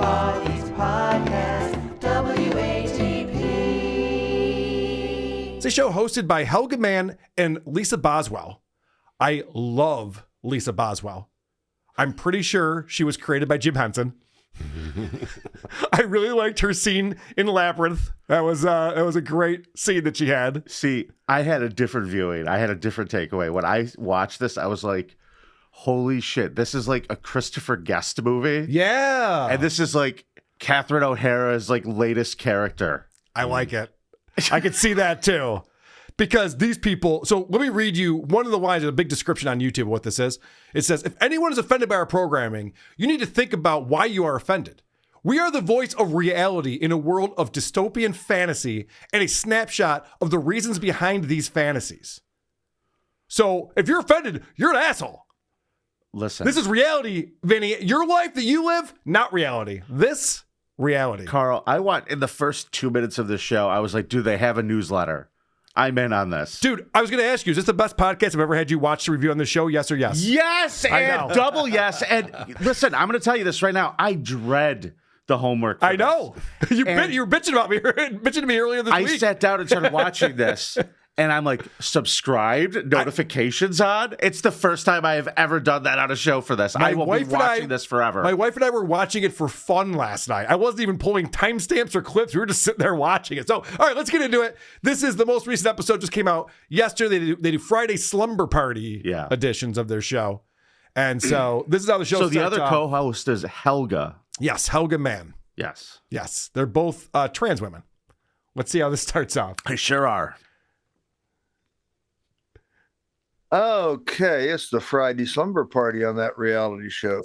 East Podcast, WATP. It's a show hosted by Helga Mann and Lisa Boswell. I love Lisa Boswell. I'm pretty sure she was created by Jim Henson. I really liked her scene in Labyrinth. That was a great scene that she had. See, I had a different viewing. I had a different takeaway. When I watched this, I was like, holy shit, this is like a Christopher Guest movie. Yeah. And this is like Catherine O'Hara's like latest character. I like it. I could see that too. Because these people, so let me read you one of the lines of a big description on YouTube of what this is. It says, if anyone is offended by our programming, you need to think about why you are offended. We are the voice of reality in a world of dystopian fantasy and a snapshot of the reasons behind these fantasies. So if you're offended, you're an asshole. Listen. This is reality, Vinny. Your life that you live, not reality. This, reality. Carl, in the first 2 minutes of the show, I was like, do they have a newsletter? I'm in on this. Dude, I was going to ask you, is this the best podcast I've ever had you watch the review on the show? Yes or yes? Yes, and double yes. And listen, I'm going to tell you this right now. I dread the homework. I know. You were bitching about me, bitching to me earlier this week. I sat down and started watching this, and I'm like, subscribed, notifications on. It's the first time I have ever done that on a show for this. I will be watching this forever. My wife and I were watching it for fun last night. I wasn't even pulling timestamps or clips. We were just sitting there watching it. So, all right, let's get into it. This is the most recent episode, just came out yesterday. They do Friday Slumber Party editions of their show. And so this is how the show starts. So the other co-host is Helga. Yes, Helga Mann. Yes. Yes, they're both trans women. Let's see how this starts off. They sure are. Okay, it's the Friday Slumber Party on that reality show.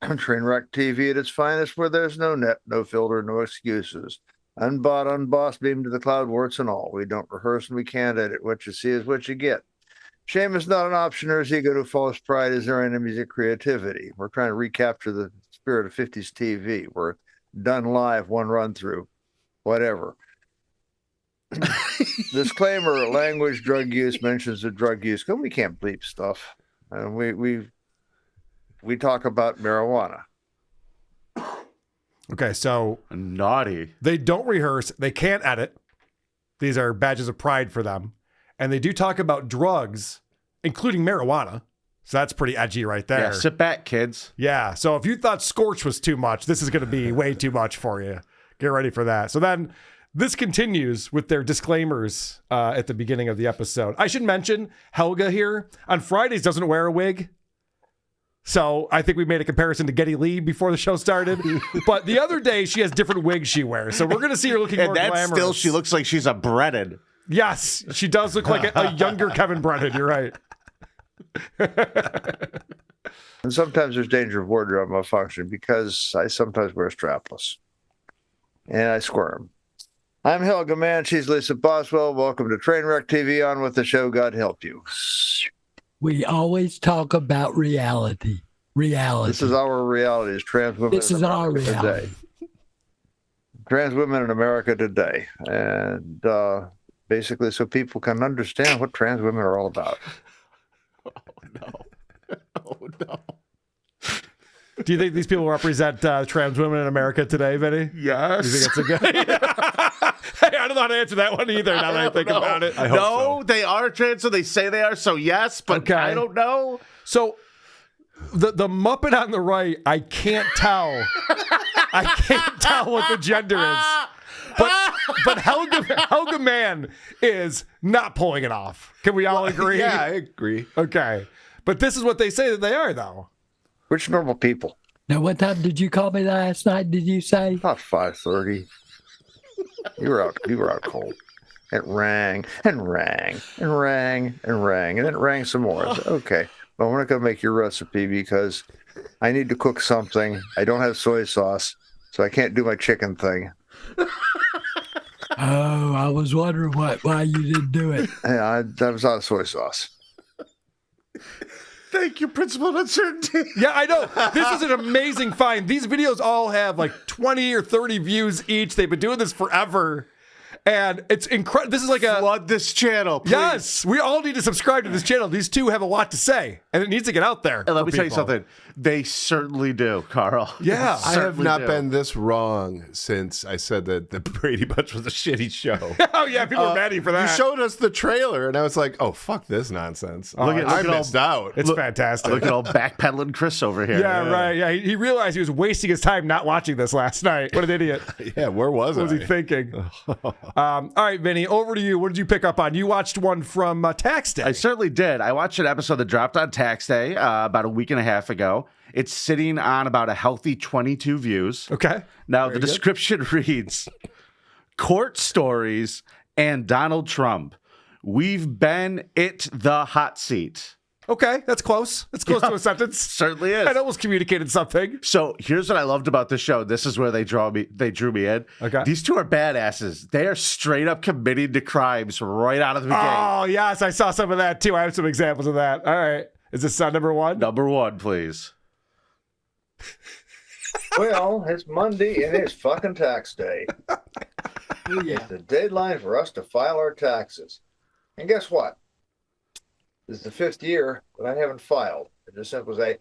Trainwreck TV at its finest, where there's no net, no filter, no excuses. Unbought, unbossed, beamed to the cloud, warts and all. We don't rehearse and we can't edit. What you see is what you get. Shame is not an option, or is ego to false pride is their enemies of creativity. We're trying to recapture the spirit of 50s TV. We're done live, one run through, whatever. Disclaimer: language, drug use, mentions of drug use. We can't bleep stuff. We talk about marijuana. Okay, so naughty. They don't rehearse. They can't edit. These are badges of pride for them. And they do talk about drugs, including marijuana. So that's pretty edgy right there. Yeah, sit back, kids. Yeah, so if you thought Scorch was too much, this is going to be way too much for you. Get ready for that. So then this continues with their disclaimers at the beginning of the episode. I should mention Helga here on Fridays doesn't wear a wig. So I think we made a comparison to Geddy Lee before the show started. But the other day she has different wigs she wears. So we're going to see her looking more glamorous. Still, she looks like she's a Brennan. Yes, she does look like a younger Kevin Brennan. You're right. And sometimes there's danger of wardrobe malfunction because I sometimes wear strapless. And I squirm. I'm Helga Mann. She's Lisa Boswell. Welcome to Trainwreck TV. On with the show. God help you. We always talk about reality. Reality. This is our reality as trans women. This is our reality. Today. Trans women in America today. And basically so people can understand what trans women are all about. Oh, no. Oh, no. Do you think these people represent trans women in America today, Vinny? Yes. Do you think it's a good... Hey, I don't know how to answer that one either now that I think about it. I hope so. They are trans, so they say they are, so yes, but okay. I don't know. So the Muppet on the right, I can't tell. I can't tell what the gender is. But Helga Mann is not pulling it off. Can we all agree? Yeah, I agree. Okay. But this is what they say that they are, though. Which normal people? Now, what time did you call me last night, did you say? About 5:30. You were out cold. It rang and rang and rang and rang, and then it rang some more. I said, okay, but we're not going to make your recipe because I need to cook something. I don't have soy sauce, so I can't do my chicken thing. Oh, I was wondering why you didn't do it. Yeah, that was out of soy sauce. Thank you, Principal Uncertainty. Yeah, I know. This is an amazing find. These videos all have like 20 or 30 views each. They've been doing this forever. And it's incredible. This is like a Flood this channel, please. yes. We all need to subscribe to this channel. These two have a lot to say, and it needs to get out there. And let for me tell you people. something. They certainly do, Carl. Yeah. I have not do. been this wrong since I said that the Brady Bunch was a shitty show. Oh yeah, people are mad at you for that. You showed us the trailer, and I was like, "Oh fuck this nonsense!" Look at- I look at all- missed out. It's fantastic. Look at all backpedaling Chris over here. yeah, right. Yeah, he realized he was wasting his time not watching this last night. What an idiot. Yeah, where was What was I? he thinking? All right, Vinny, over to you. What did you pick up on? You watched one from Tax Day. I certainly did. I watched an episode that dropped on Tax Day about a week and a half ago. It's sitting on about a healthy 22 views. Okay. Now, Very the good. description reads, court stories and Donald Trump. We've been the hot seat. Okay, that's close. That's close to a sentence. Certainly is. That almost communicated something. So here's what I loved about the show. This is where they drew me in. Okay. These two are badasses. They are straight up committing to crimes right out of the gate. Oh, yes, I saw some of that too. I have some examples of that. All right. Is this number one? Number one, please. Well, it's Monday and it's fucking tax day. Yeah. It's the deadline for us to file our taxes. And guess what? This is the 5th year that I haven't filed. It just simply say,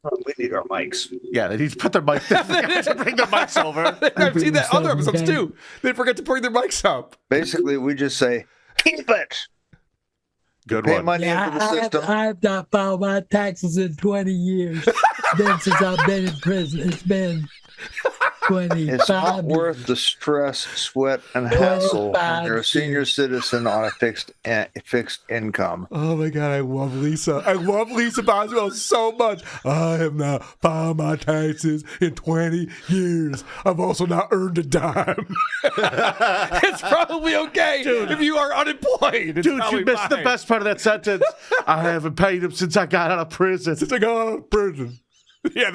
oh, we need our mics. Yeah, they need to put their mic. They forgot to bring their mics over. I've seen that other episodes Okay. too. They forget to bring their mics up. Basically, we just say, keep it. Good Pay one. money Yeah, into the system. I have not filed my taxes in 20 years. Then since I've been in prison, it's been 25 It's not years. worth the stress, sweat, and hassle when you're a 25 senior years. citizen on a fixed income. Oh my God, I love Lisa. I love Lisa Boswell so much. I have not filed my taxes in 20 years. I've also not earned a dime. It's probably okay if you are unemployed. It's Dude, probably you missed the fine. best part of that sentence. I haven't paid him since I got out of prison. It's like, oh, prison. Yeah,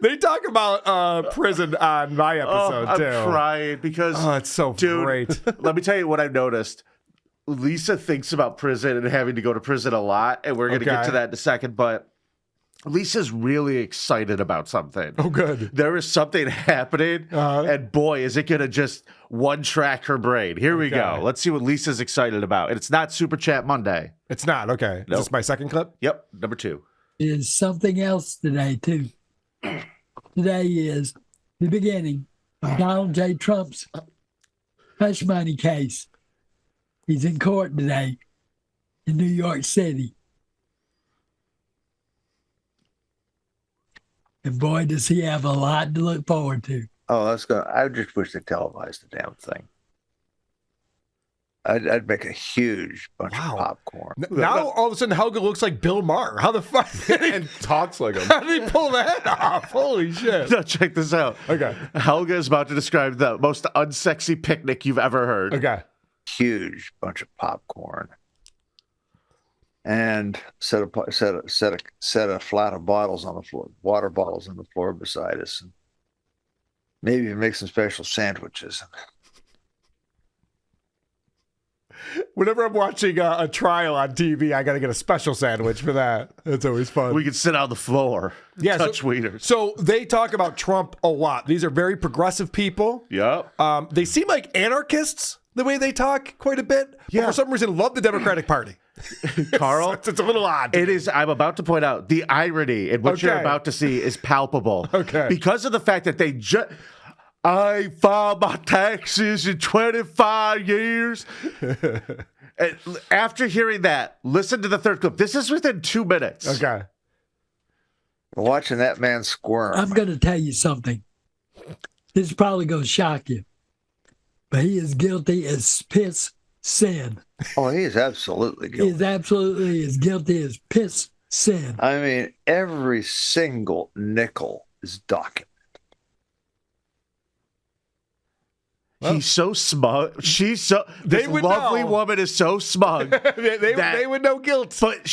they talk about prison on my episode I'm too. crying because Oh, it's so dude, great. let me tell you what I've noticed. Lisa thinks about prison and having to go to prison a lot, and we're going to get Okay. to that in a second, but Lisa's really excited about something. Oh, good. There is something happening, and boy, is it going to just one-track her brain. Here we go. Okay. Let's see what Lisa's excited about. And it's not Super Chat Monday. It's not okay. Is Nope. this my second clip? Yep, number 2. Is something else today, too. Today is the beginning of Donald J. Trump's hush money case. He's in court today in New York City. And boy, does he have a lot to look forward to. Oh, that's good. I just wish they televised the damn thing. I'd make a huge bunch Wow. of popcorn. Now all of a sudden Helga looks like Bill Maher. How the fuck? and talks like him. How did he pull that off? Holy shit. Now, check this out. Okay. Helga is about to describe the most unsexy picnic you've ever heard. Okay. Huge bunch of popcorn. And set a flat of bottles on the floor, water bottles on the floor beside us, and maybe even make some special sandwiches. Whenever I'm watching a trial on TV, I got to get a special sandwich for that. That's always fun. We could sit on the floor, Yeah, touch wieners. So they talk about Trump a lot. These are very progressive people. Yep. They seem like anarchists the way they talk quite a bit. But Yeah. for some reason, love the Democratic Party. Carl, It's a little odd. it is. I'm about to point out the irony in what you're Okay. about to see is palpable. Okay. Because of the fact that they just. I filed my taxes in 25 years. And after hearing that, listen to the third clip. This is within 2 minutes. Okay. Watching that man squirm. I'm going to tell you something. This is probably going to shock you. But he is guilty as piss sin. Oh, he is absolutely He guilty. is absolutely as guilty as piss sin. I mean, every single nickel is documented. He's so smug. She's so. This would lovely know. woman is so smug. they would know guilt. But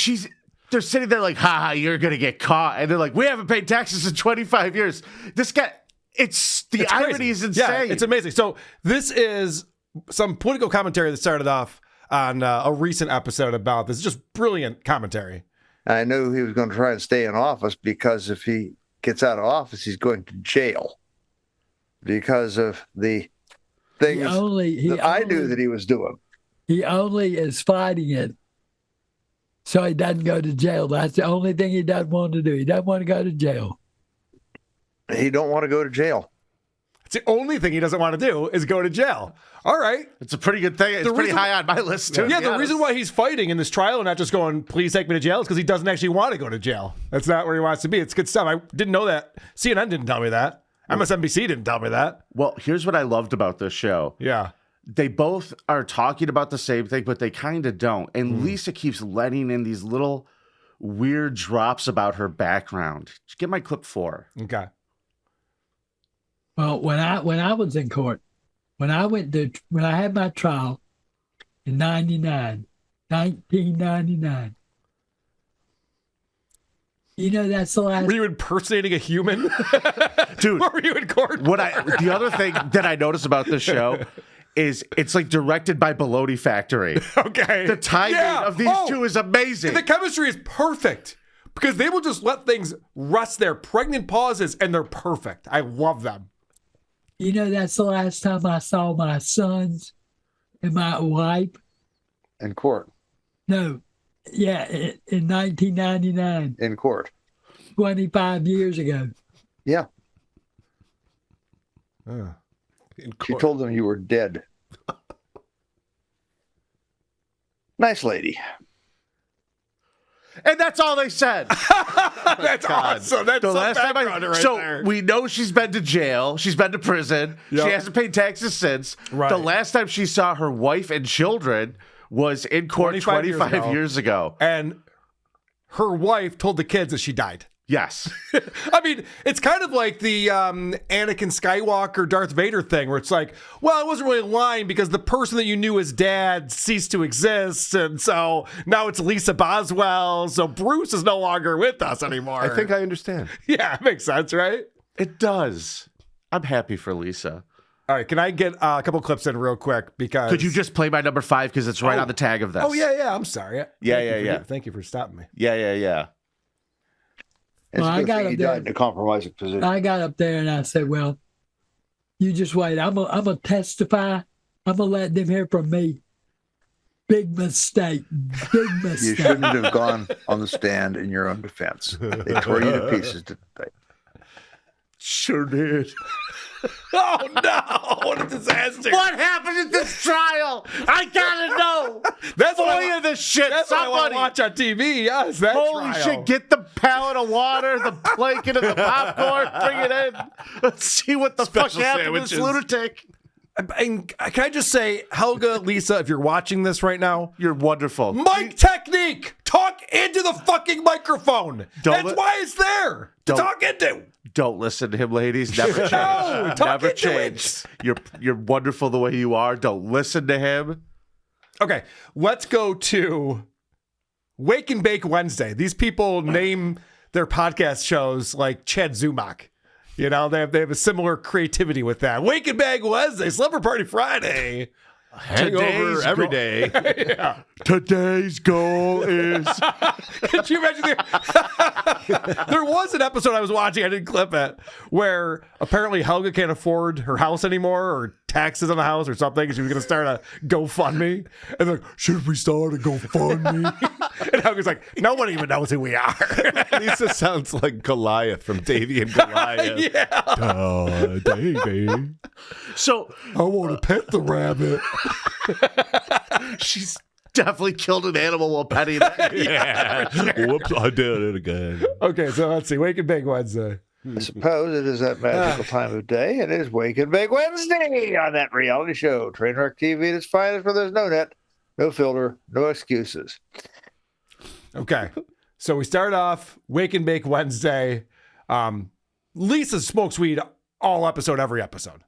they're sitting there like, ha, you're going to get caught. And they're like, we haven't paid taxes in 25 years. This guy, the It's irony crazy. is insane. Yeah, it's amazing. So this is some political commentary that started off on a recent episode about this. Just brilliant commentary. I knew he was going to try and stay in office because if he gets out of office, he's going to jail because of the things he that I knew only- that he was doing. He only is fighting it so he doesn't go to jail. That's the only thing he doesn't want to do. He doesn't want to go to jail. He don't want to go to jail. It's the only thing he doesn't want to do is go to jail. All right. It's a pretty good thing. It's pretty high on my list, too. Yeah, the reason why he's fighting in this trial and not just going, please take me to jail, is because he doesn't actually want to go to jail. That's not where he wants to be. It's good stuff. I didn't know that. CNN didn't tell me that. MSNBC didn't tell me that. Well, here's what I loved about this show. Yeah. They both are talking about the same thing, but they kind of don't. And Lisa keeps letting in these little weird drops about her background. Just get my clip 4. Okay. Well, when I was in court, when I had my trial in 1999, you know, that's the last. Were you impersonating a human? Dude, What were you in court? the other thing that I noticed about this show is it's like directed by Baloney Factory. Okay. The timing of these two is amazing. The chemistry is perfect because they will just let things rest their pregnant pauses and they're perfect. I love them. You know, that's the last time I saw my sons and my wife. In court. No, yeah, in 1999, In court. 25 years ago. Yeah. In She court. told them you were dead. Nice lady. And that's all they said. That's awesome. That's The some last time background right so there. we know she's been to jail. She's been to prison. Yep. She hasn't paid taxes since. Right. The last time she saw her wife and children was in court 25 years ago. And her wife told the kids that she died. Yes. I mean, it's kind of like the Anakin Skywalker, Darth Vader thing, where it's like, well, it wasn't really lying because the person that you knew as dad ceased to exist, and so now it's Lisa Boswell, so Bruce is no longer with us anymore. I think I understand. Yeah, it makes sense, right? It does. I'm happy for Lisa. All right, can I get a couple clips in real quick? Because Could you just play my number 5 because it's right on the tag of this? Oh yeah, I'm sorry. Yeah. Thank you for stopping me. Yeah. It's Well, a I good got thing up he there. died in a compromising position. I got up there and I said, well, you just wait. I'm gonna testify. I'm going to let them hear from me. Big mistake. Big You mistake. shouldn't have gone on the stand in your own defense. They tore you to pieces, didn't they? Sure did. Oh no! What a disaster! What happened at this trial? I gotta know. That's what Boy of the shit. That's what I want Somebody. to watch on TV. Yes, that Holy trial. shit, get the pallet of water, the blanket, and the popcorn, bring it in. Let's see what the fuck Special happened to this sandwiches. lunatic. And can I just say, Helga, Lisa, if you're watching this right now, You're wonderful. mic technique! Talk into the fucking microphone. Don't That's why it's there to don't- talk into. Don't listen to him, ladies. Never change. No, talk Never into change. it. You're wonderful the way you are. Don't listen to him. Okay, let's go to Wake and Bake Wednesday. These people name their podcast shows like Chad Zumach. You know, they have a similar creativity with that. Wake and Bake Wednesday, Slumber Party Friday. Hangover every day. Yeah. Today's goal is. Could you imagine? There was an episode I was watching, I didn't clip it, where apparently Helga can't afford her house anymore or taxes on the house or something. And she was going to start a GoFundMe. And they're like, should we start a GoFundMe? And Helga's like, no one even knows who we are. Lisa sounds like Goliath from Davy and Goliath. Yeah. Davy. So I want to pet the rabbit. she's definitely killed an animal while petting it. Yeah. Whoops, I did it again. Okay, so let's see. Wake and Bake Wednesday. I suppose it is that magical time of day. It is Wake and Bake Wednesday on that reality show. Trainwreck TV at its finest, where there's no net, no filter, no excuses. Okay. So we start off Wake and Bake Wednesday. Lisa smokes weed all episode, every episode.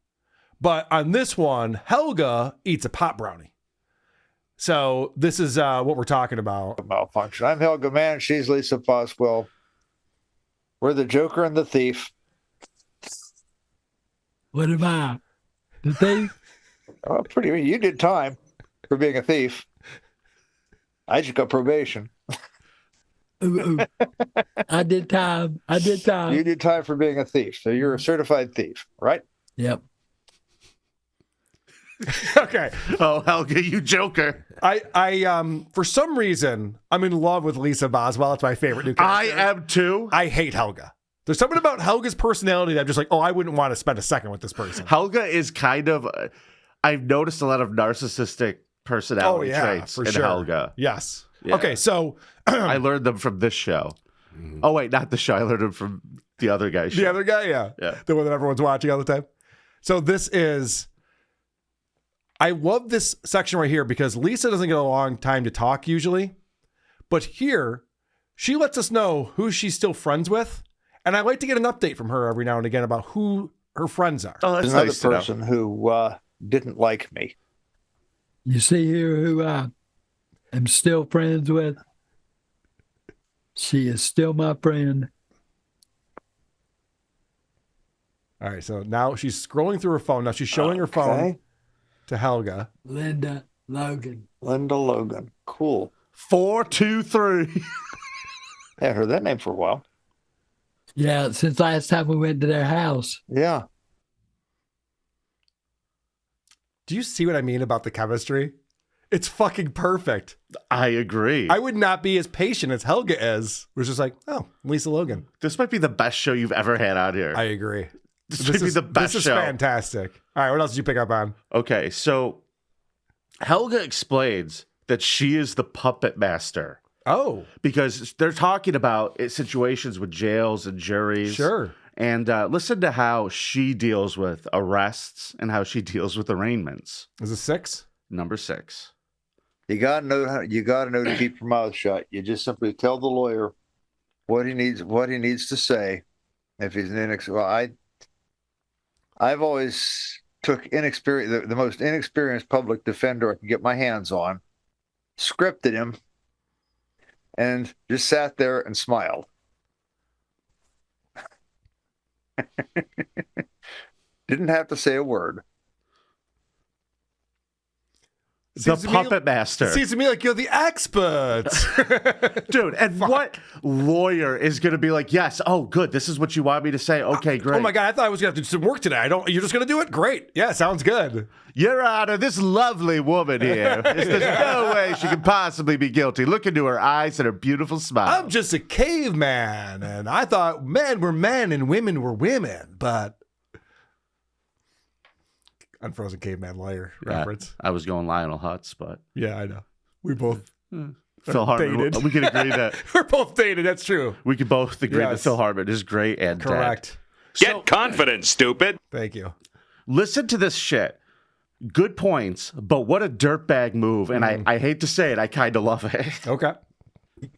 But on this one, Helga eats a pot brownie. So this is what we're talking about. Malfunction. I'm Helga Mann. She's Lisa Boswell. We're the Joker and the Thief. What am I? The thief? Oh, pretty. You did time for being a thief. I just got probation. Ooh. I did time. You did time for being a thief, so you're a certified thief, right? Yep. Okay. Oh, Helga, you joker. I for some reason, I'm in love with Lisa Boswell. It's my favorite new I character. am too. I hate Helga. There's something about Helga's personality that I'm just like, oh, I wouldn't want to spend a second with this person. Helga is kind of, I've noticed a lot of narcissistic personality traits in Helga. Yes. Yeah. Okay, so I learned them from this show. Oh, wait, not the show. I learned them from the other guy's show. the other guy, yeah. The one that everyone's watching all the time. So this is, I love this section right here because Lisa doesn't get a long time to talk usually. But here, she lets us know who she's still friends with. And I like to get an update from her every now and again about who her friends are. Oh, that's Another nice to know. person who didn't like me. You see here who I am still friends with? She is still my friend. All right, so now she's scrolling through her phone. Now she's showing her phone Okay. to Helga. Linda Logan. Linda Logan. Cool. 423. I heard that name for a while. Yeah, since last time we went to their house. Yeah. Do you see what I mean about the chemistry? It's fucking perfect. I agree. I would not be as patient as Helga is. We're just like, oh, Lisa Logan. This might be the best show you've ever had out here. I agree. This might be the best This is show. fantastic. All right, what else did you pick up on? Okay, so Helga explains that she is the puppet master Oh, because they're talking about situations with jails and juries. sure. And listen to how she deals with arrests and how she deals with arraignments. Is it 6? Number 6. You gotta know to keep your mouth shut. You just simply tell the lawyer what he needs to say. If he's I've always took the most inexperienced public defender I could get my hands on, scripted him, and just sat there and smiled. Didn't have to say a word. The puppet master. Seems to me like you're the expert. Dude, and what lawyer is going to be like, yes, oh, good, this is what you want me to say? Okay, great. Oh my God, I thought I was going to have to do some work today. You're just going to do it? Great. Yeah, sounds good. Your Honor, this lovely woman here, there's no way she could possibly be guilty. Look into her eyes and her beautiful smile. I'm just a caveman, and I thought men were men and women were women, but... Unfrozen Caveman Lawyer reference. I was going Lionel Hutz, but... Yeah, I know. We both... Phil Hartman, dated. we can agree that... We're both dated, that's true. We can both agree that Yes. Phil Hartman is great and Correct. dead. Get confident, stupid. Thank you. Listen to this shit. Good points, but what a dirtbag move. And I hate to say it, I kind of love it. Okay.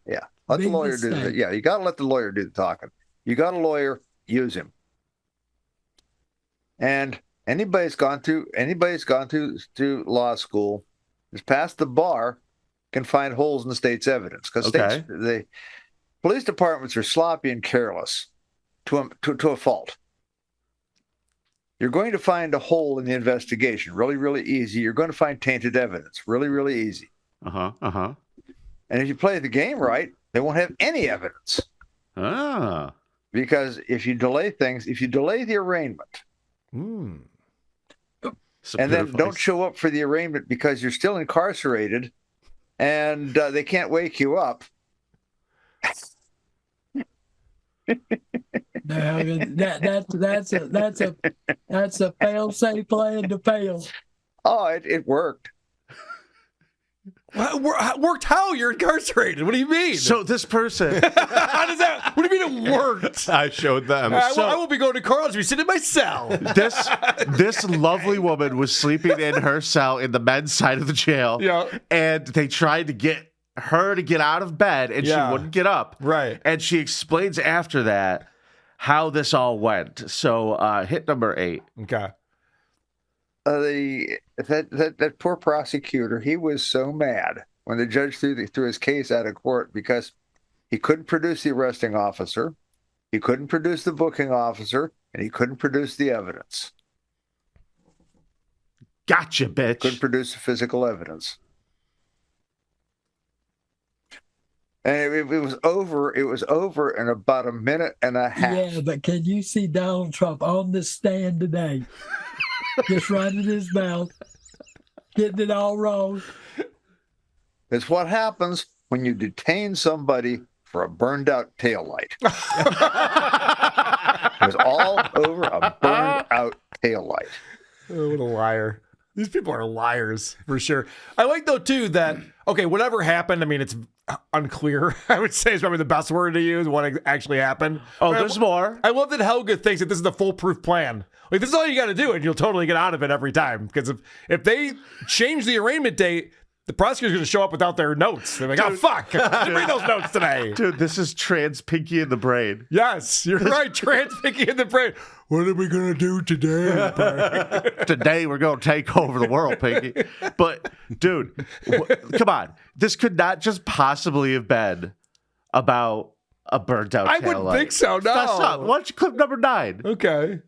Yeah. Let the Big lawyer do mistake. it. Yeah, you got to let the lawyer do the talking. You got a lawyer, use him. And anybody's gone through law school, has passed the bar, can find holes in the state's evidence because Okay. the police departments are sloppy and careless to a fault. You're going to find a hole in the investigation, really, really easy. You're going to find tainted evidence, really, really easy. Uh-huh. And if you play the game right, they won't have any evidence. Ah. Because if you delay the arraignment, Mm. and then don't show up for the arraignment because you're still incarcerated and they can't wake you up. No, that's a fail-safe plan to fail. Oh, it worked. Worked how? You're incarcerated. What do you mean? So this person... how does that? What do you mean it worked? I showed them. I will be going to college. We sit in my cell. This lovely woman was sleeping in her cell in the men's side of the jail. Yeah. And they tried to get her to get out of bed, and Yeah. she wouldn't get up. Right. And she explains after that how this all went. So hit number 8. Okay. That poor prosecutor, he was so mad when the judge threw his case out of court because he couldn't produce the arresting officer, he couldn't produce the booking officer, and he couldn't produce the evidence. Gotcha, bitch. Couldn't produce the physical evidence. And it was over. It was over in about a minute and a half. Yeah, but can you see Donald Trump on the stand today, just running his mouth? Getting it all wrong. It's what happens when you detain somebody for a burned out taillight. It was all over a burned out taillight. Oh, what a liar. These people are liars for sure. I like though too that okay, whatever happened, I mean it's unclear. I would say is probably the best word to use. What actually happened? Oh, But there's more. I love that Helga thinks that this is the foolproof plan. Like this is all you got to do, and you'll totally get out of it every time. Because if they change the arraignment date, the prosecutor's going to show up without their notes. They're like, oh fuck, I didn't read those notes today. Dude, this is trans pinky in the brain. Yes, you're right. Trans pinky in the brain. What are we going to do today? Today we're going to take over the world, Pinky. But, dude, come on. This could not just possibly have been about a burnt out I taillight. wouldn't think so. No. That's not. Why don't you clip number 9? Okay.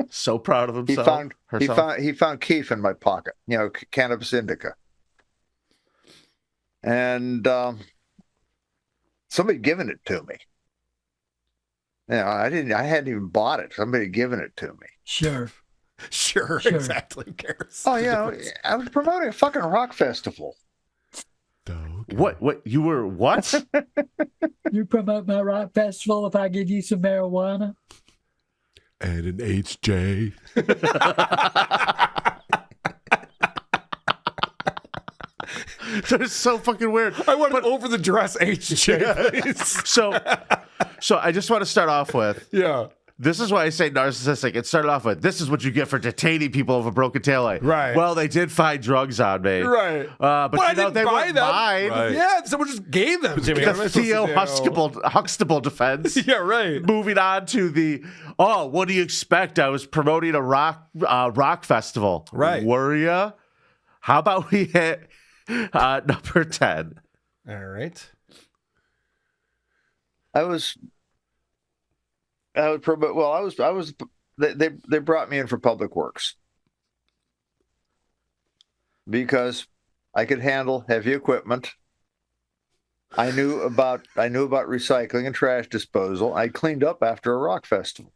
So proud of He himself. he found Keef in my pocket, cannabis indica. And somebody given it to me. I hadn't even bought it. Somebody had given it to me. Sure. Sure. Exactly. Who cares? Oh yeah, I was promoting a fucking rock festival. Okay. What? You were what? You promote my rock festival if I give you some marijuana? And an HJ. That is so fucking weird. I want an over the dress HJ, please. So I just want to start off with, Yeah. this is why I say narcissistic. It started off with, this is what you get for detaining people over broken taillight. Right. Well, they did find drugs on me. Right. But I you know, didn't they buy weren't them. mine. Right. Yeah, someone just gave them to me. What am I The supposed to Theo do? Huxtable defense. Yeah, right. Moving on to the, what do you expect? I was promoting a rock festival. Right. Were ya? How about we hit number 10? All right. I was they brought me in for public works because I could handle heavy equipment. I knew about recycling and trash disposal. I cleaned up after a rock festival.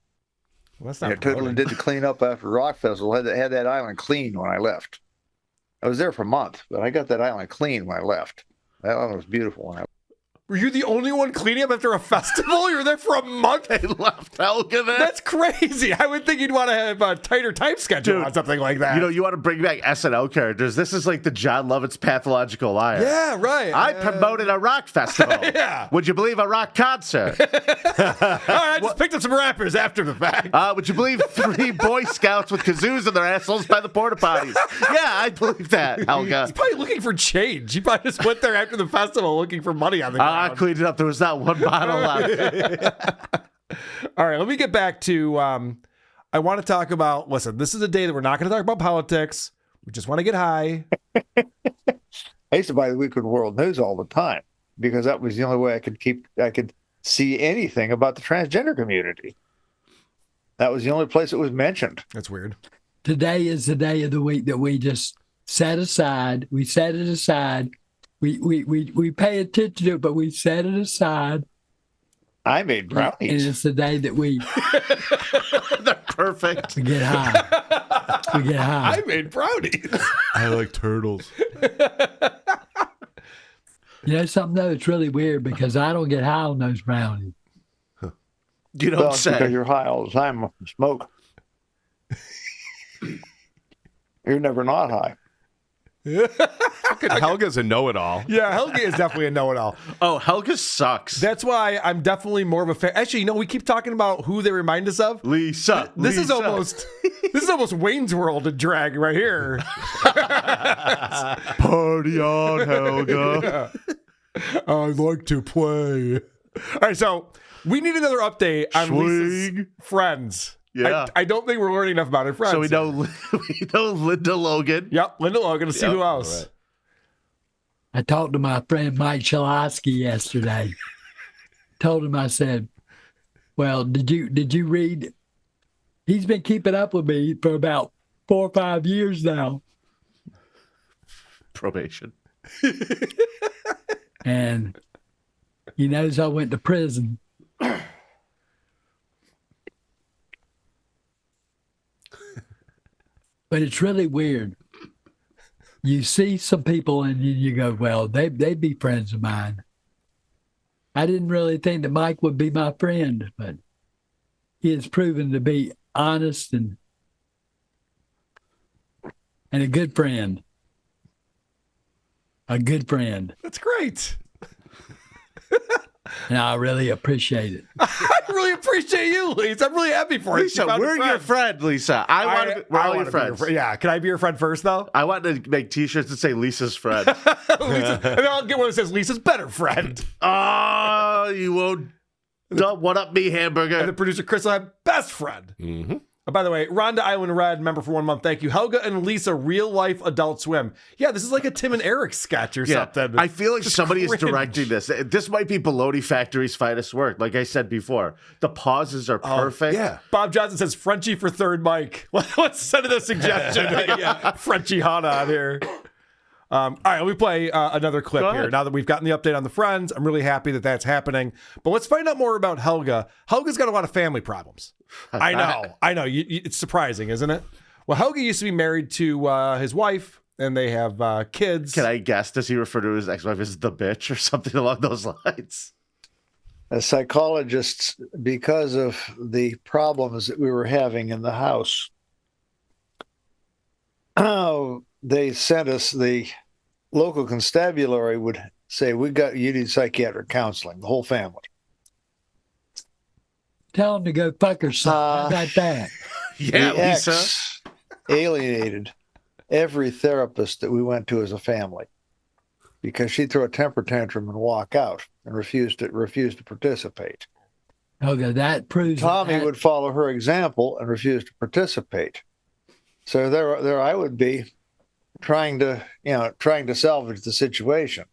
Well, that's I not totally promoting. did the clean up after a rock festival. Had that island clean when I left. I was there for a month, but I got that island clean when I left. That island was beautiful when I Were you the only one cleaning up after a festival? You were there for a month? They left Helga there. That's crazy. I would think you'd want to have a tighter time schedule Dude, on something like that. You want to bring back SNL characters. This is like the John Lovitz pathological liar. Yeah, right. I promoted a rock festival. Yeah. Would you believe a rock concert? All right, I just picked up some rappers after the fact. Would you believe 3 Boy Scouts with kazoos in their assholes by the porta potties? Yeah, I believe that, Helga. He's probably looking for change. He probably just went there after the festival looking for money on the I ground. cleaned it up. There was not one bottle left. All right, let me get back to I want to talk about, listen, this is a day that we're not going to talk about politics. We just want to get high. I used to buy the Weekend World News all the time because that was the only way I could see anything about the transgender community. That was the only place it was mentioned. That's weird. Today is the day of the week that we just set aside. We set it aside. We pay attention to it, but we set it aside. I made And brownies. it's the day that we They're perfect. get high. We get high. I made brownies. I like turtles. You know something though? It's really weird because I don't get high on those brownies. You don't Well, it's because say. you're high all the time with the smoke. You're never not high. Helga's a know-it-all. Yeah, Helga is definitely a know-it-all. Oh, Helga sucks. That's why I'm definitely more of a fan. Actually, we keep talking about who they remind us of. Lisa. This is Lisa. almost Wayne's World in drag right here. Party on, Helga. I'd like to play. All right, so we need another update on Lisa's Swing. friends. Yeah. I don't think we're learning enough about her friends. So we know Linda Logan. Yep, Linda Logan. Let's see who else. Right. I talked to my friend Mike Chalosky yesterday. Told him, I said, well, did you read? He's been keeping up with me for about 4 or 5 years now. Probation. And he knows I went to prison. But it's really weird. You see some people and you go, well, they'd be friends of mine. I didn't really think that Mike would be my friend, but he has proven to be honest and a good friend. A good friend. That's great. And I really appreciate it. I really appreciate you, Lisa. I'm really happy for you. Lisa, we're your friend, Lisa. We're all your friends. Yeah, can I be your friend first, though? I want to make T-shirts that say Lisa's friend. Lisa, and then I'll get one that says Lisa's better friend. Oh, you won't one up me, hamburger. And the producer Chris will have best friend. Mm-hmm. By the way, Rhonda Island Red, member for 1 month. Thank you. Helga and Lisa, real life Adult Swim. Yeah, this is like a Tim and Eric sketch or something. I feel like Just somebody cringe. is directing this. This might be Baloney Factory's finest work. Like I said before, the pauses are perfect. Yeah. Bob Johnson says Frenchie for third mic. Let's send it a suggestion. Frenchie Hana on here. All right, let me play another clip Go here. ahead. Now that we've gotten the update on the Friends, I'm really happy that that's happening. But let's find out more about Helga. Helga's got a lot of family problems. I know. It's surprising, isn't it? Well, Helga used to be married to his wife, and they have kids. Can I guess? Does he refer to his ex-wife as the bitch or something along those lines? As psychologists, because of the problems that we were having in the house, they sent us, the local constabulary would say, you need psychiatric counseling, the whole family. Tell him to go fuck herself. How about that? Yeah, The Lisa. ex alienated every therapist that we went to as a family because she'd throw a temper tantrum and walk out and refuse to participate. Okay, that proves Tommy that. would follow her example and refuse to participate. So there I would be trying to salvage the situation.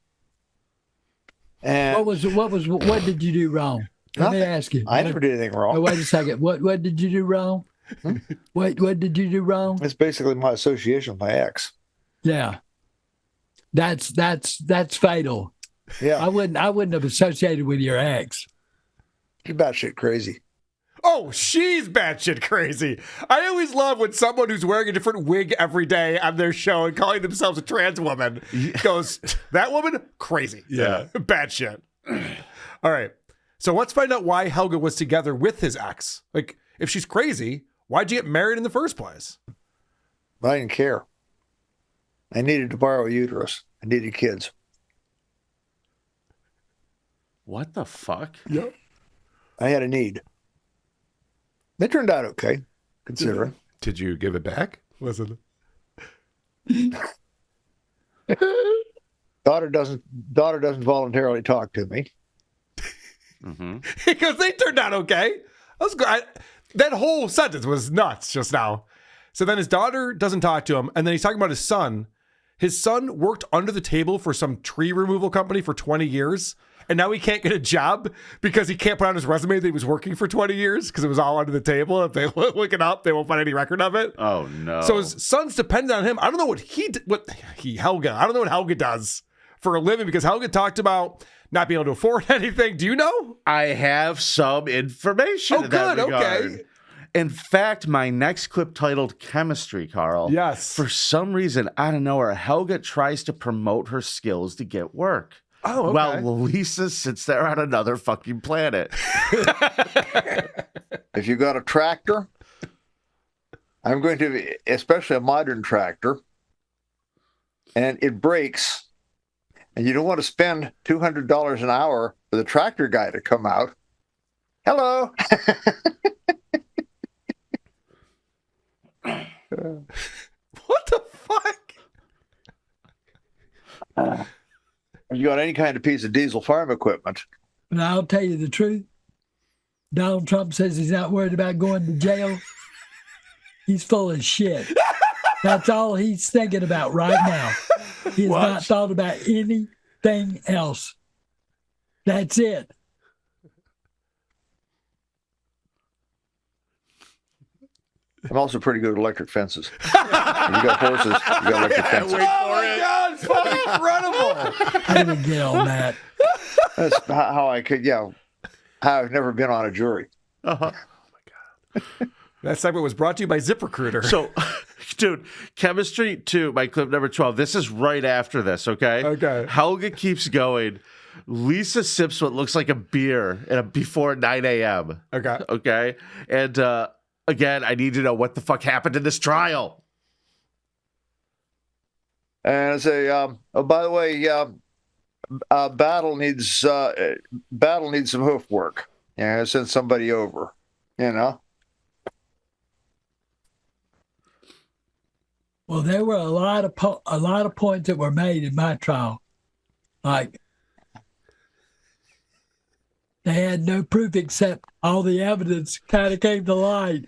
And What did you do wrong? Let me ask you. I never did anything Oh, wrong. wait a second. What did you do wrong? What did you do wrong? It's basically my association with my ex. Yeah. That's fatal. Yeah, I wouldn't have associated with your ex. she's batshit crazy. Oh, she's batshit crazy. I always love when someone who's wearing a different wig every day on their show and calling themselves a trans woman goes, that woman? Crazy. Yeah. Batshit. All right. So let's find out why Helga was together with his ex. Like, if she's crazy, why'd you get married in the first place? But I didn't care. I needed to borrow a uterus. I needed kids. What the fuck? Yep. I had a need. They turned out okay, considering. Did you give it back? Listen. Daughter doesn't voluntarily talk to me. Mm-hmm. Because they turned out okay. That whole sentence was nuts just now. So then his daughter doesn't talk to him, and then he's talking about his son. His son worked under the table for some tree removal company for 20 years, and now he can't get a job because he can't put on his resume that he was working for 20 years because it was all under the table. If they look it up, they won't find any record of it. Oh no! So his son's dependent on him. I don't know Helga. I don't know what Helga does for a living because Helga talked about not being able to afford anything. Do you know? I have some information. Oh, in that good. regard. Okay. In fact, my next clip titled Chemistry, Carl. Yes. For some reason, out of nowhere, Helga tries to promote her skills to get work. Oh, okay. While Lisa sits there on another fucking planet. If you got a tractor, I'm going to, especially a modern tractor, and it breaks, and you don't want to spend $200 an hour for the tractor guy to come out. Hello. What the fuck? If you got any kind of piece of diesel farm equipment, But I'll tell you the truth. Donald Trump says he's not worried about going to jail. He's full of shit. That's all he's thinking about right now. He has not thought about anything else. That's it. I'm also pretty good at electric fences. If you got horses, you got electric fences. Oh my God, it's fucking incredible. I didn't get on that. That's how I could, how I've never been on a jury. Uh-huh. That segment was brought to you by ZipRecruiter. So, dude, Chemistry 2, my clip number 12. This is right after this, okay? Okay. Helga keeps going. Lisa sips what looks like a beer before 9 a.m. Okay. Okay? And again, I need to know what the fuck happened in this trial. And I say, oh, by the way, Battle needs some hoof work. Yeah, send somebody over. You know. Well, there were a lot of points that were made in my trial, like they had no proof except all the evidence kind of came to light.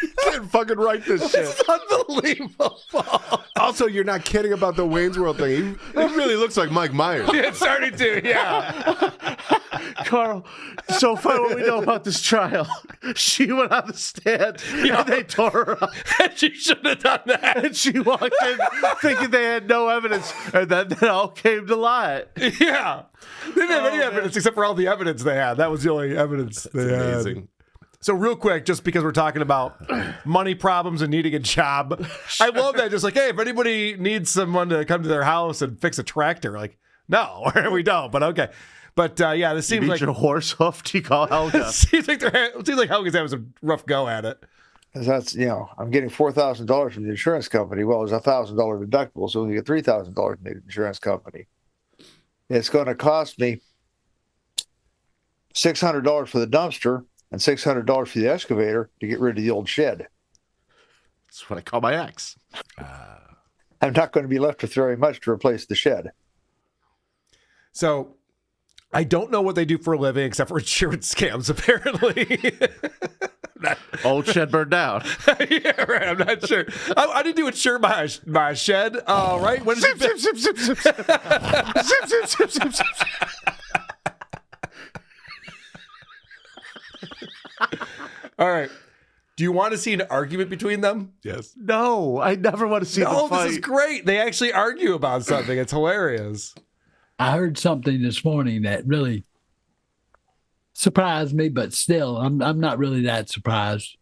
You can't fucking write this shit. It's unbelievable. Also, you're not kidding about the Wayne's World thing. He really looks like Mike Myers. It started to, yeah. Carl, so far what we know about this trial, she went on the stand and they tore her up. And she shouldn't have done that. And she walked in thinking they had no evidence, and then it all came to light. Yeah. They didn't have any evidence except for all the evidence they had. That was the only evidence they had. Amazing. So real quick, just because we're talking about money problems and needing a job, I love that. Just like, hey, if anybody needs someone to come to their house and fix a tractor, like, no, we don't. But okay. But yeah, this seems like your horse hoof. Do you call Helga? seems like Helga's having some rough go at it. That's, I'm getting $4,000 from the insurance company. Well, there's $1,000 deductible, so we get $3,000 from the insurance company. It's going to cost me $600 for the dumpster and $600 for the excavator to get rid of the old shed. That's what I call my ex. I'm not going to be left with very much to replace the shed. So I don't know what they do for a living except for insurance scams, apparently. Old shed burned down. Yeah, right. I'm not sure. I didn't do insure my shed. Right? When did Zip, zip, zip, zip, zip. Zip, zip, zip, zip, zip. All right. Do you want to see an argument between them? Yes. No, I never want to see them fight. This is great. They actually argue about something. It's hilarious. I heard something this morning that really surprised me, but still, I'm not really that surprised.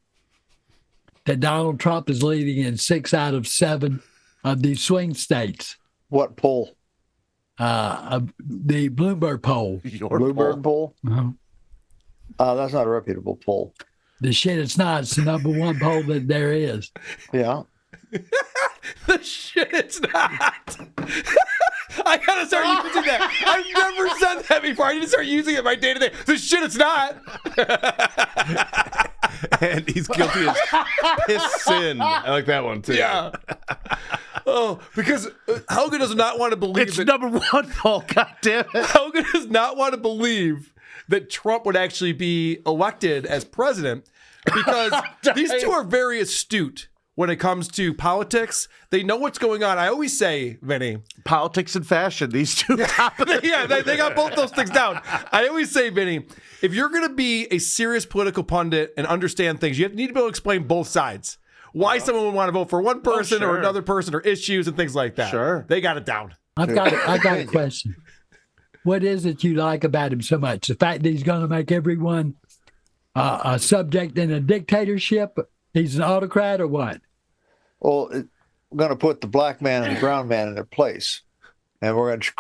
That Donald Trump is leading in 6 out of 7 of these swing states. What poll? The Bloomberg poll. Your Bloomberg poll? Uh-huh. That's not a reputable poll. The shit it's not. It's the number 1 poll that there is. Yeah. The shit it's not. I gotta start using that. I've never said that before. I need to start using it in my day to day. The shit it's not. And he's guilty as piss sin. I like that one too. Yeah. Oh, because Helga does not want to believe It's that number 1 poll, goddammit. Helga does not want to believe that Trump would actually be elected as president because these two are very astute when it comes to politics. They know what's going on. I always say, Vinny. Politics and fashion, these two top of the Yeah, they got both those things down. I always say, Vinny, if you're going to be a serious political pundit and understand things, you need to be able to explain both sides. Why someone would want to vote for one person or another person or issues and things like that. Sure. They got it down. I got a question. What is it you like about him so much? The fact that he's going to make everyone a subject in a dictatorship? He's an autocrat or what? Well, we're going to put the black man and the brown man in their place. And we're going to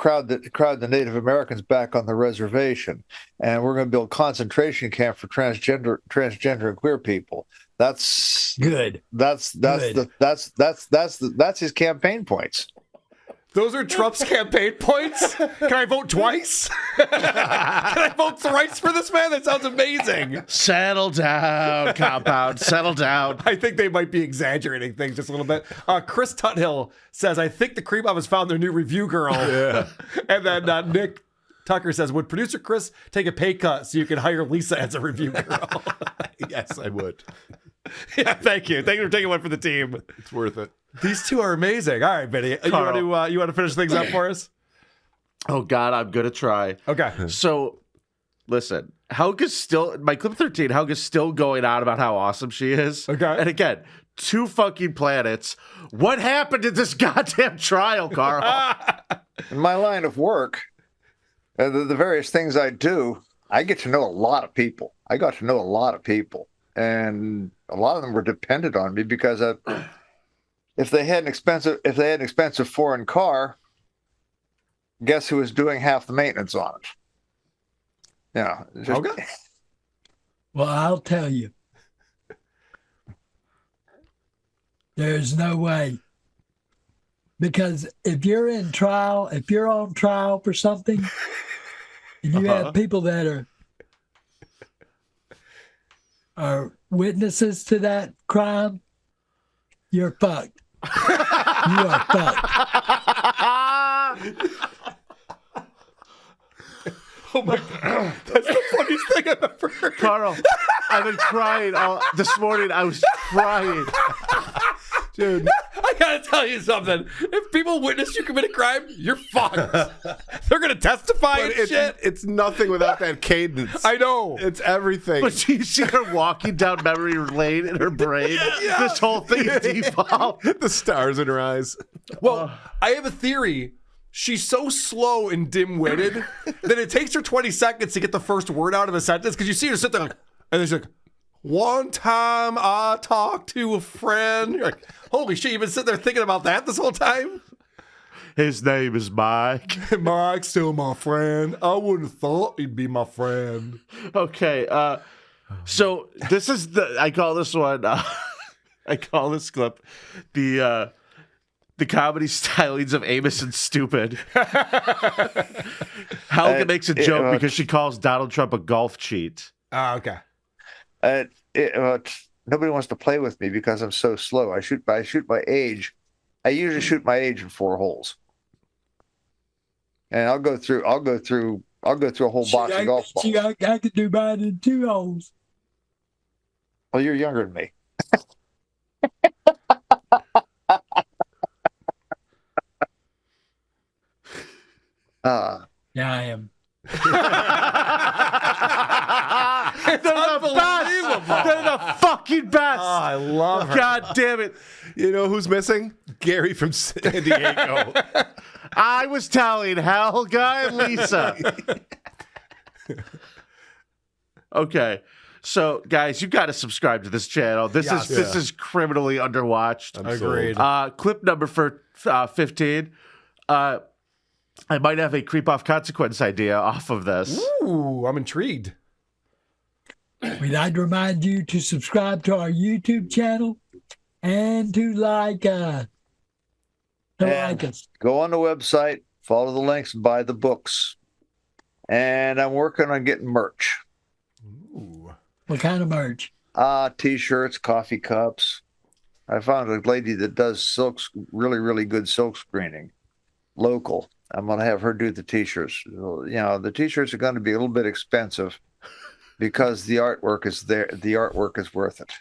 crowd the Native Americans back on the reservation. And we're going to build concentration camp for transgender and queer people. That's good. That's his campaign points. Those are Trump's campaign points? Can I vote twice? Can I vote thrice for this man? That sounds amazing. Settle down, compound. Settle down. I think they might be exaggerating things just a little bit. Chris Tuthill says, I think the Cream Office found their new review girl. Yeah. And then Nick Tucker says, would producer Chris take a pay cut so you can hire Lisa as a review girl? Yes, I would. Yeah, thank you. Thank you for taking one for the team. It's worth it. These two are amazing. All right, Benny. You want to finish things up for us? Oh, God, I'm going to try. Okay. So, listen, Helga's still, my clip 13, Helga's still going on about how awesome she is. Okay. And again, 2 fucking planets. What happened in this goddamn trial, Carl? In my line of work, the various things I do, I get to know a lot of people. I got to know a lot of people, and a lot of them were dependent on me because if they had an expensive foreign car, guess who was doing half the maintenance on it? Helga? Well, I'll tell you. There's no way. Because if you're on trial for something, and you have people that are witnesses to that crime, you're fucked. You are fucked. Oh my God. That's the funniest thing I've ever heard. Carl, I've been crying this morning. I was crying. Dude, I gotta tell you something. If people witness you commit a crime, you're fucked. They're gonna testify and shit. It's nothing without that cadence. I know. It's everything. But you see her walking down memory lane in her brain. Yeah. This whole thing is devolved. The stars in her eyes. Well, I have a theory. She's so slow and dim-witted that it takes her 20 seconds to get the first word out of a sentence because you see her sit there like, and then she's like, one time I talked to a friend. You're like, holy shit, you've been sitting there thinking about that this whole time? His name is Mike. Mike's still my friend. I wouldn't have thought he'd be my friend. Okay, so this is I call this one, I call this clip the comedy stylings of Amos and Stupid. Helga makes a joke because she calls Donald Trump a golf cheat. Oh, okay. Nobody wants to play with me because I'm so slow. I shoot my age. I usually shoot my age in 4 holes, and I'll go through a whole box of golf balls. I could do mine in 2 holes. Well, you're younger than me. Yeah, I am. They're the best. They're the fucking best. Oh, I love her. God damn it. You know who's missing? Gary from San Diego. I was telling Helga and Lisa. Okay. So, guys, you got to subscribe to this channel. This is criminally underwatched. Agreed. Clip number for 15. I might have a creep off consequence idea off of this. Ooh, I'm intrigued. We'd like to remind you to subscribe to our YouTube channel and to like us. Go on the website, follow the links, buy the books. And I'm working on getting merch. Ooh. What kind of merch? T-shirts, coffee cups. I found a lady that does really, really good silk screening, local. I'm going to have her do the T-shirts. You know, the T-shirts are going to be a little bit expensive because the artwork is there. The artwork is worth it.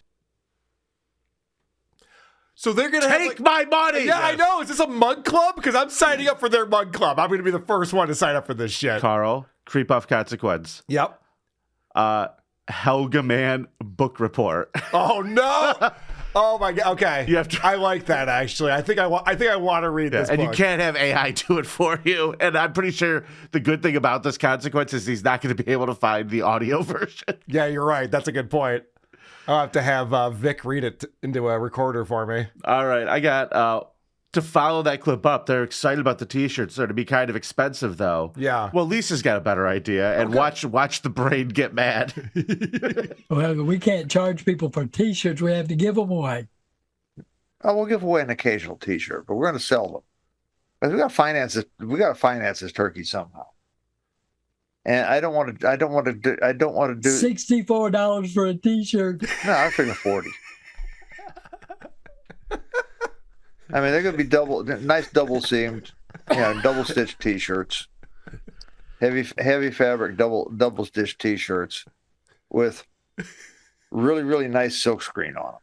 So they're going to Take my money. Yeah, I know. Is this a mug club? Because I'm signing up for their mug club. I'm going to be the first one to sign up for this shit. Carl, creep off consequence. Yep. Helga Man book report. Oh no! Oh my god. Okay. You have to. I like that actually. I think I want to read this. And book. you can't have AI do it for you. And I'm pretty sure the good thing about this consequence is he's not going to be able to find the audio version. Yeah, you're right. That's a good point. I'll have to have Vic read it into a recorder for me. All right, I got to follow that clip up. They're excited about the T-shirts. They're to be kind of expensive, though. Yeah. Well, Lisa's got a better idea, and watch the brain get mad. Well, we can't charge people for T-shirts. We have to give them away. We'll give away an occasional T-shirt, but we're going to sell them because we got to finance it. We got to finance this turkey somehow. And I don't want to do. $64 for a T-shirt. No, I figure 40. I mean, they're going to be nice double seamed, double stitched T-shirts, heavy fabric double stitched T-shirts with really, really nice silk screen on them.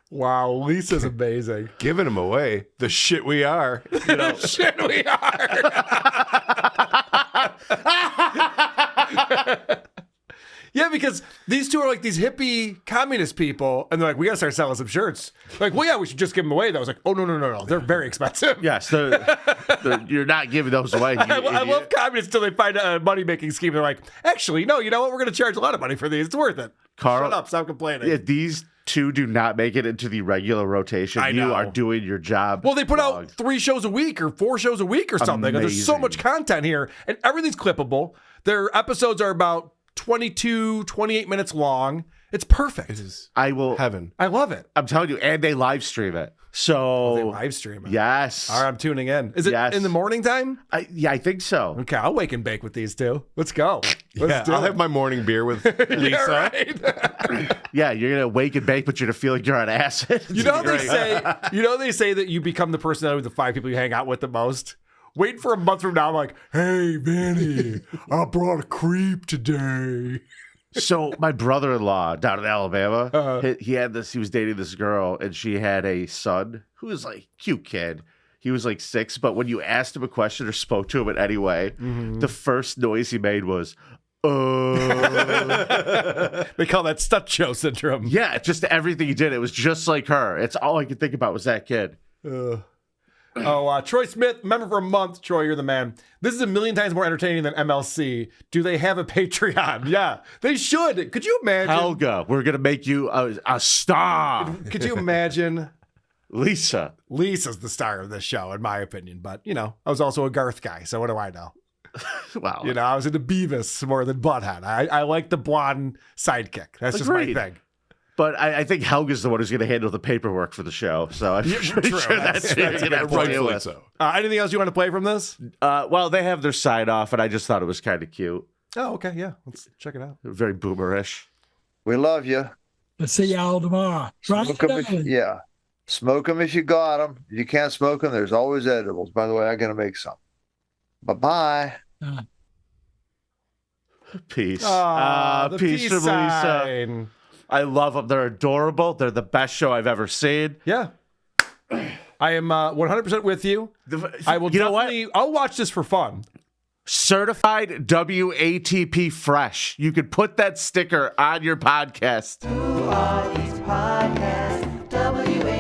Wow, Lisa's amazing. Giving them away. The shit we are. Shit, we are. Yeah, because these two were like these hippie communist people, and they're like, we gotta start selling some shirts. Like, well, yeah, we should just give them away. That was like, oh no, they're very expensive. Yes, you're not giving those away. You I love idiot. communists till they find a money making scheme. They're like, actually, no, you know what? We're gonna charge a lot of money for these. It's worth it. Carl, Shut up, stop complaining. If these two do not make it into the regular rotation, I you know. are doing your job. Well, they put wrong. out 3 shows a week or 4 shows a week or something. There's so Amazing. much content here, and everything's clippable. Their episodes are about 22, 28 minutes long. It's perfect. It is I will. heaven. I love it. I'm telling you, and they live stream it. So They live stream it. yes, All right, I'm tuning in. Is it Yes. in the morning time? I think so. Okay, I'll wake and bake with these two. Let's go. Let's Yeah, do I'll it. have my morning beer with Lisa. Yeah, right. Yeah, you're gonna wake and bake, but you're gonna feel like you're on acid. You know they say that you become the personality with the 5 people you hang out with the most. Wait for a month from now. I'm like, hey, Vanny, I brought a creep today. So my brother-in-law down in Alabama, he was dating this girl, and she had a son who was like cute kid. He was like 6, but when you asked him a question or spoke to him in any way, the first noise he made was, They call that stunt show syndrome. yeah, just everything he did. It was just like her. It's all I could think about was that kid. Troy Smith, member for a month. Troy, you're the man. This is a million times more entertaining than MLC. Do they have a Patreon? Yeah, they should. Could you imagine? Helga, we're gonna make you a star. Could you imagine? Lisa. Lisa's the star of this show, in my opinion. But, you know, I was also a Garth guy, so what do I know? Wow. You know, I was into Beavis more than Butthead. I like the blonde sidekick. That's just Agreed. my thing. But I think Helga's the one who's going to handle the paperwork for the show. So I'm pretty true. sure that's who you're going to have to deal Rightfully with. so. Anything else you want to play from this? Well, they have their sign off, and I just thought it was kind of cute. Oh, okay. Yeah. Let's check it out. Very boomerish. We love you. We'll see y'all tomorrow. Right, Smoke 'em Doug? yeah. Smoke them if you got them. If you can't smoke them, there's always edibles. By the way, I'm going to make some. Bye-bye. Peace. The peace from Lisa. sign. I love them. They're adorable. They're the best show I've ever seen. Yeah. I am 100% with you. I will You know what? definitely, I'll watch this for fun. Certified WATP fresh. You could put that sticker on your podcast. Who are these podcasts? WATP.